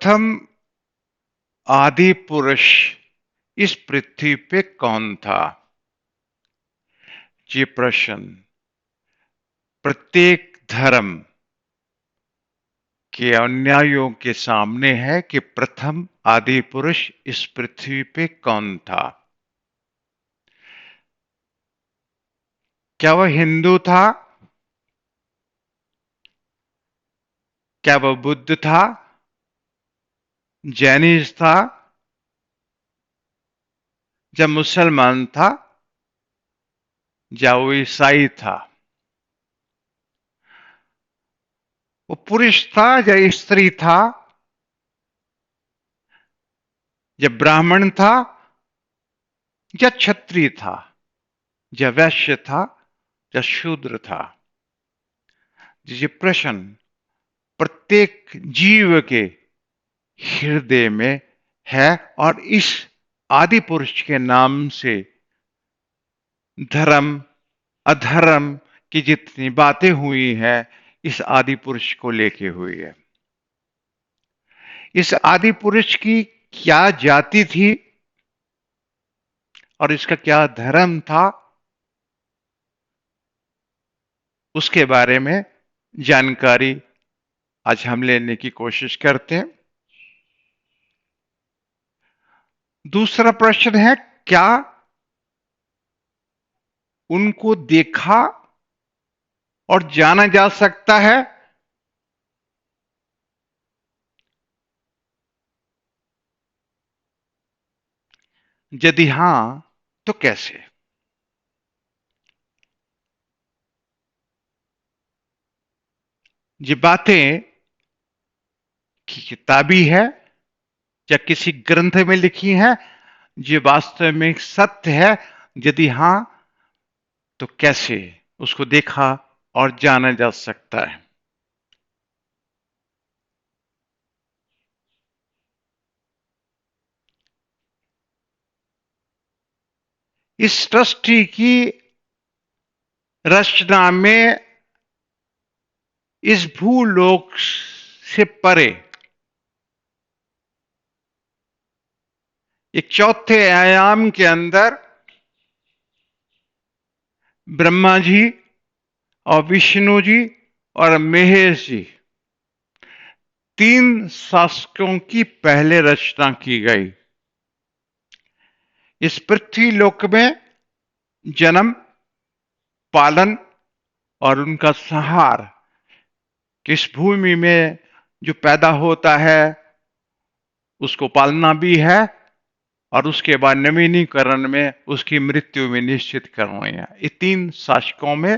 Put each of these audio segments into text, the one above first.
प्रथम आदि पुरुष इस पृथ्वी पे कौन था? ये प्रश्न प्रत्येक धर्म के अनुयायियों के सामने है कि प्रथम आदि पुरुष इस पृथ्वी पे कौन था। क्या वह हिंदू था? क्या वह बुद्ध था? जैनिस्ट था? या मुसलमान था? या वो ईसाई था? वो पुरुष था या स्त्री था? या ब्राह्मण था या क्षत्रिय था? या वैश्य था या शूद्र था? ये प्रश्न प्रत्येक जीव के हृदय में है और इस आदि पुरुष के नाम से धर्म अधर्म की जितनी बातें हुई हैं इस आदि पुरुष को लेके हुई है। इस आदि पुरुष की क्या जाति थी और इसका क्या धर्म था, उसके बारे में जानकारी आज हम लेने की कोशिश करते हैं। दूसरा प्रश्न है, क्या उनको देखा और जाना जा सकता है? यदि हां तो कैसे? ये बातें की किताबी है या किसी ग्रंथ में लिखी है? ये वास्तव में सत्य है? यदि हां तो कैसे उसको देखा और जाना जा सकता है? इस सृष्टि की रचना में इस भूलोक से परे एक चौथे आयाम के अंदर ब्रह्मा जी और विष्णु जी और महेश जी, तीन शासकों की पहले रचना की गई। इस पृथ्वी लोक में जन्म, पालन और उनका संहार, किस भूमि में जो पैदा होता है उसको पालना भी है और उसके बाद नवीनीकरण में उसकी मृत्यु भी निश्चित करनी है। ये तीन शासकों में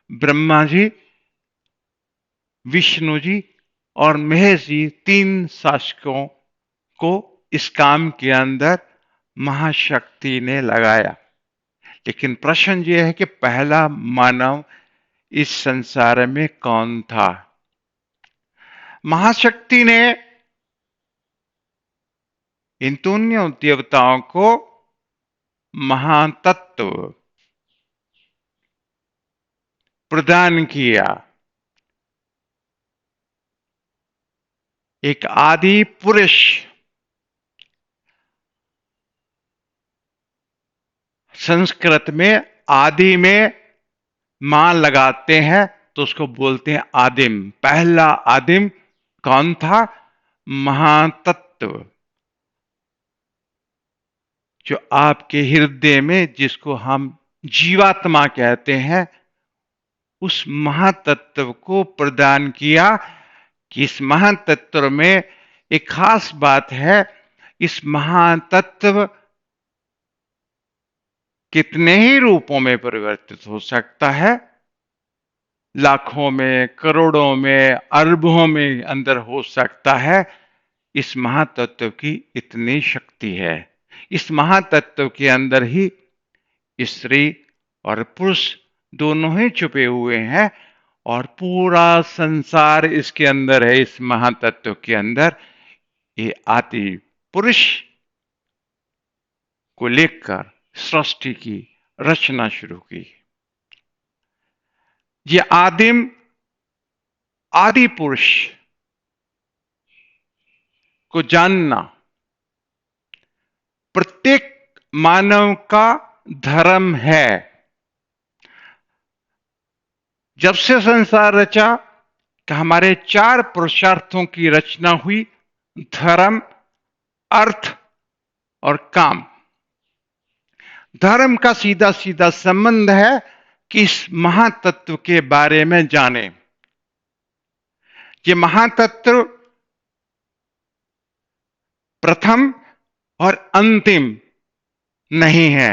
ब्रह्मा जी, विष्णु जी और महेश जी, तीन शासकों को इस काम के अंदर महाशक्ति ने लगाया। लेकिन प्रश्न यह है कि पहला मानव इस संसार में कौन था? महाशक्ति ने इन दोनों देवताओं को महातत्व प्रदान किया। एक आदि पुरुष, संस्कृत में आदि में मां लगाते हैं तो उसको बोलते हैं आदिम। पहला आदिम कौन था? महातत्व, जो आपके हृदय में, जिसको हम जीवात्मा कहते हैं, उस महातत्व को प्रदान किया। कि इस महातत्व में एक खास बात है, इस महातत्व कितने ही रूपों में परिवर्तित हो सकता है, लाखों में, करोड़ों में, अरबों में अंदर हो सकता है। इस महातत्व की इतनी शक्ति है। इस महातत्व के अंदर ही स्त्री और पुरुष दोनों ही छुपे हुए हैं और पूरा संसार इसके अंदर है। इस महातत्व के अंदर ये आदि पुरुष को लेकर सृष्टि की रचना शुरू की। ये आदिम आदि पुरुष को जानना प्रत्येक मानव का धर्म है। जब से संसार रचा कि हमारे चार पुरुषार्थों की रचना हुई, धर्म, अर्थ और काम। धर्म का सीधा सीधा संबंध है कि इस महातत्व के बारे में जाने। ये महातत्व प्रथम और अंतिम नहीं है,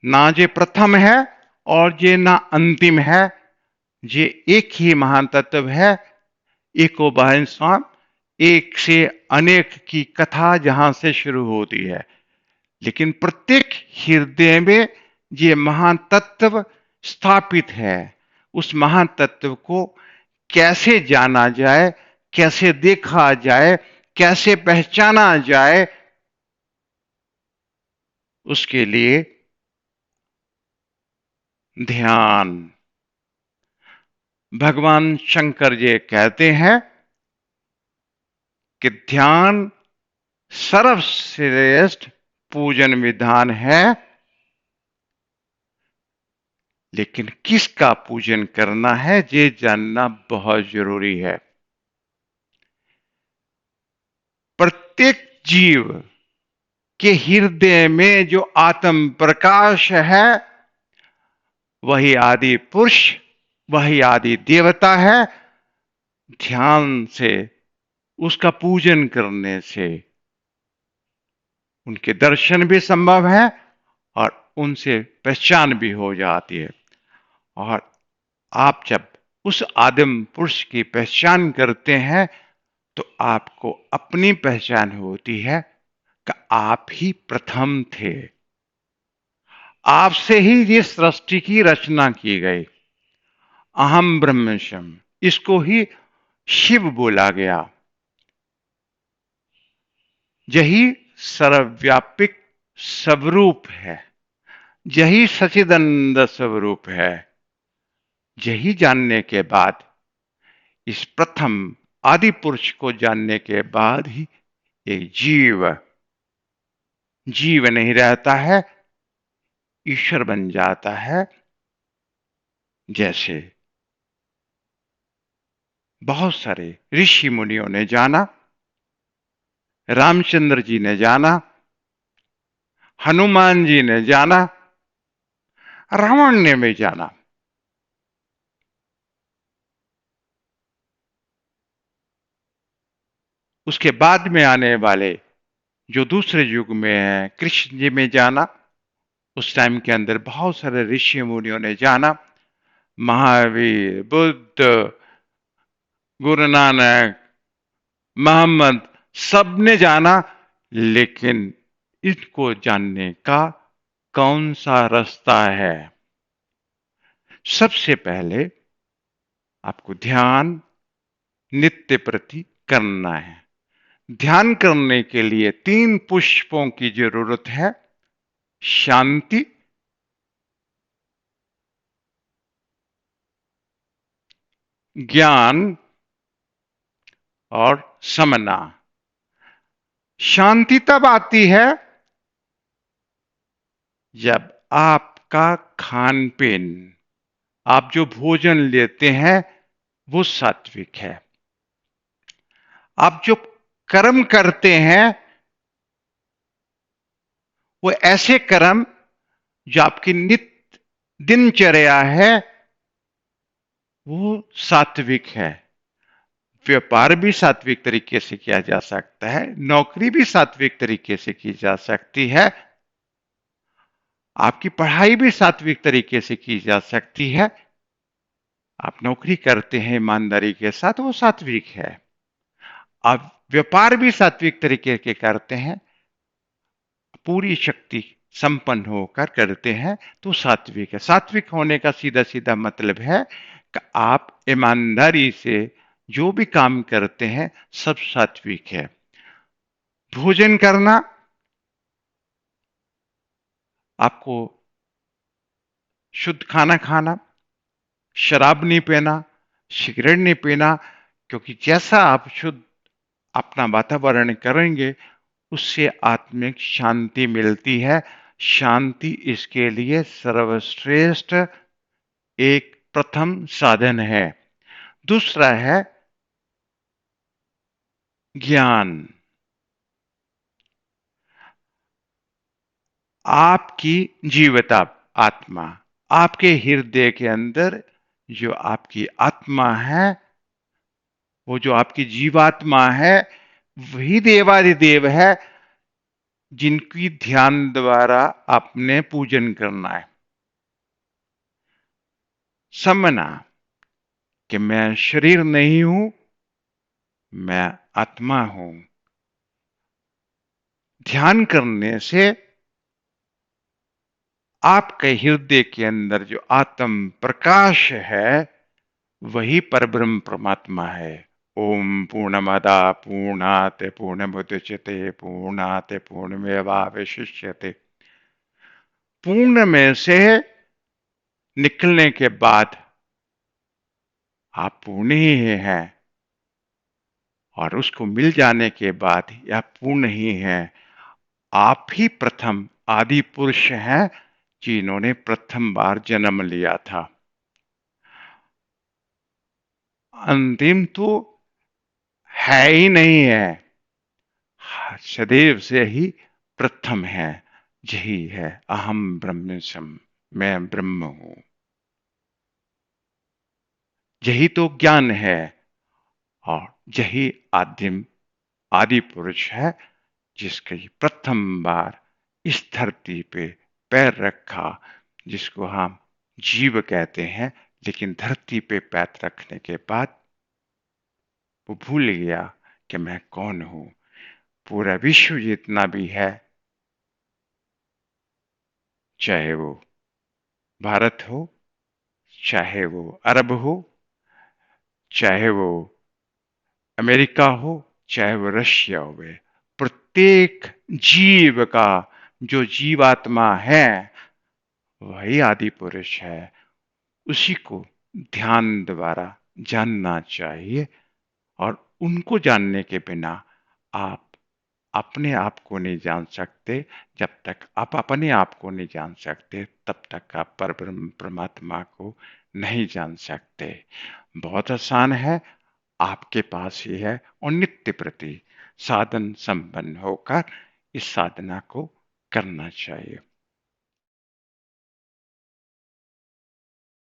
ना ये प्रथम है और ये ना अंतिम है। ये एक ही महान तत्व है, एको बाहिन स्वाम, एक से अनेक की कथा जहां से शुरू होती है। लेकिन प्रत्येक हृदय में ये महान तत्व स्थापित है। उस महान तत्व को कैसे जाना जाए, कैसे देखा जाए, कैसे पहचाना जाए, उसके लिए ध्यान। भगवान शंकर जी कहते हैं कि ध्यान सर्वश्रेष्ठ पूजन विधान है, लेकिन किसका पूजन करना है ये जानना बहुत जरूरी है। प्रत्येक जीव के हृदय में जो आत्म प्रकाश है, वही आदि पुरुष, वही आदि देवता है। ध्यान से, उसका पूजन करने से उनके दर्शन भी संभव है और उनसे पहचान भी हो जाती है। और आप जब उस आदिम पुरुष की पहचान करते हैं तो आपको अपनी पहचान होती है कि आप ही प्रथम थे। आपसे ही ये सृष्टि की रचना की गई। अहम ब्रह्मस्म, इसको ही शिव बोला गया। यही सर्वव्यापिक स्वरूप है, यही सच्चिदानंद स्वरूप है। यही जानने के बाद, इस प्रथम आदि पुरुष को जानने के बाद ही एक जीव नहीं रहता है, ईश्वर बन जाता है। जैसे बहुत सारे ऋषि मुनियों ने जाना, रामचंद्र जी ने जाना, हनुमान जी ने जाना, रावण ने भी जाना। उसके बाद में आने वाले जो दूसरे युग में है, कृष्ण जी में जाना। उस टाइम के अंदर बहुत सारे ऋषि मुनियों ने जाना, महावीर, बुद्ध, गुरु नानक, मोहम्मद, सबने जाना। लेकिन इनको जानने का कौन सा रास्ता है? सबसे पहले आपको ध्यान नित्य प्रति करना है। ध्यान करने के लिए 3 पुष्पों की जरूरत है: शांति, ज्ञान और समना। शांति तब आती है जब आपका खान पीन, आप जो भोजन लेते हैं वो सात्विक है। आप जो कर्म करते हैं वो ऐसे कर्म जो आपकी नित्य दिनचर्या है, वो सात्विक है। व्यापार भी सात्विक तरीके से किया जा सकता है, नौकरी भी सात्विक तरीके से की जा सकती है, आपकी पढ़ाई भी सात्विक तरीके से की जा सकती है। आप नौकरी करते हैं ईमानदारी के साथ, वो सात्विक है। आप व्यापार भी सात्विक तरीके के करते हैं, पूरी शक्ति संपन्न होकर करते हैं, तो सात्विक है। सात्विक होने का सीधा सीधा मतलब है कि आप ईमानदारी से जो भी काम करते हैं सब सात्विक है। भोजन करना, आपको शुद्ध खाना खाना, शराब नहीं पीना, सिगरेट नहीं पीना, क्योंकि जैसा आप शुद्ध अपना वातावरण करेंगे, उससे आत्मिक शांति मिलती है। शांति इसके लिए सर्वश्रेष्ठ एक प्रथम साधन है। दूसरा है ज्ञान। आपकी जीवता आत्मा, आपके हृदय के अंदर जो आपकी आत्मा है, वो जो आपकी जीवात्मा है, वही देवादिदेव है जिनकी ध्यान द्वारा आपने पूजन करना है। समझना कि मैं शरीर नहीं हूं, मैं आत्मा हूं। ध्यान करने से आपके हृदय के अंदर जो आत्म प्रकाश है, वही परब्रह्म परमात्मा है। ओम पूर्णमदा पूर्णात पूर्णमुदच्यते पूर्णात पूर्णमेवावशिष्यते। पूर्ण में से निकलने के बाद आप पूर्ण ही हैं, और उसको मिल जाने के बाद यह पूर्ण ही है। आप ही प्रथम आदि पुरुष हैं जिन्होंने प्रथम बार जन्म लिया था। अंतिम तो है ही नहीं है, सदैव से ही प्रथम है। यही है अहम ब्रह्मस्म, मैं ब्रह्म हूं। यही तो ज्ञान है, और यही आदिम आदि पुरुष है जिसके प्रथम बार इस धरती पे पैर रखा, जिसको हम जीव कहते हैं। लेकिन धरती पे पैर रखने के बाद वो भूल गया कि मैं कौन हूं। पूरा विश्व जितना भी है, चाहे वो भारत हो, चाहे वो अरब हो, चाहे वो अमेरिका हो, चाहे वो रशिया हो, प्रत्येक जीव का जो जीवात्मा है, वही आदि पुरुष है। उसी को ध्यान द्वारा जानना चाहिए। और उनको जानने के बिना आप अपने आप को नहीं जान सकते। जब तक आप अपने आप को नहीं जान सकते, तब तक आप परब्रह्म परमात्मा को नहीं जान सकते। बहुत आसान है, आपके पास ही है, और नित्य प्रति साधन संपन्न होकर इस साधना को करना चाहिए।